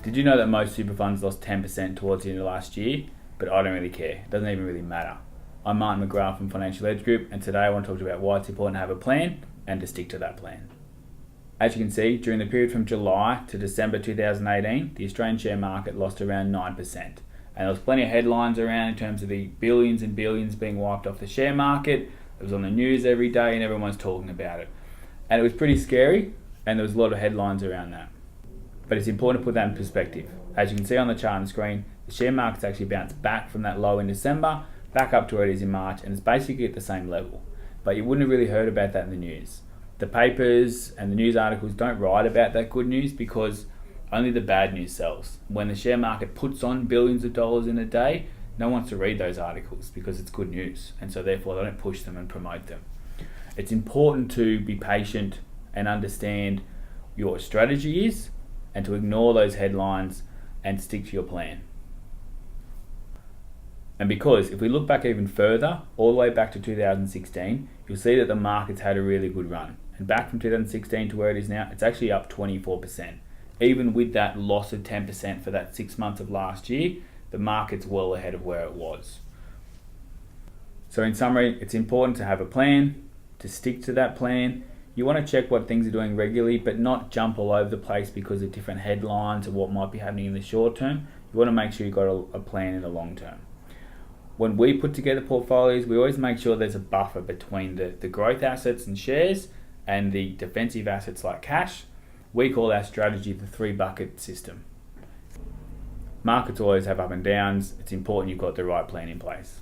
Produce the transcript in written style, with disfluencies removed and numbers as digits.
Did you know that most super funds lost 10% towards the end of last year? But I don't really care. It doesn't even really matter. I'm Martin McGrath from Financial Edge Group, and today I want to talk to you about why it's important to have a plan and to stick to that plan. As you can see, during the period from July to December 2018, the Australian share market lost around 9%. And there was plenty of headlines around in terms of the billions and billions being wiped off the share market. It was on the news every day and everyone's talking about it. And it was pretty scary, and there was a lot of headlines around that. But it's important to put that in perspective. As you can see on the chart on the screen, the share market's actually bounced back from that low in December, back up to where it is in March, and it's basically at the same level. But you wouldn't have really heard about that in the news. The papers and the news articles don't write about that good news because only the bad news sells. When the share market puts on billions of dollars in a day, no one wants to read those articles because it's good news, and so therefore they don't push them and promote them. It's important to be patient and understand your strategy is, and to ignore those headlines and stick to your plan. And because if we look back even further, all the way back to 2016, you'll see that the market's had a really good run. And back from 2016 to where it is now, it's actually up 24%. Even with that loss of 10% for that 6 months of last year, the market's well ahead of where it was. So in summary, it's important to have a plan, to stick to that plan. You want to check what things are doing regularly, but not jump all over the place because of different headlines or what might be happening in the short term. You want to make sure you've got a plan in the long term. When we put together portfolios, we always make sure there's a buffer between the growth assets and shares and the defensive assets like cash. We call our strategy the 3-bucket system. Markets always have up and downs. It's important you've got the right plan in place.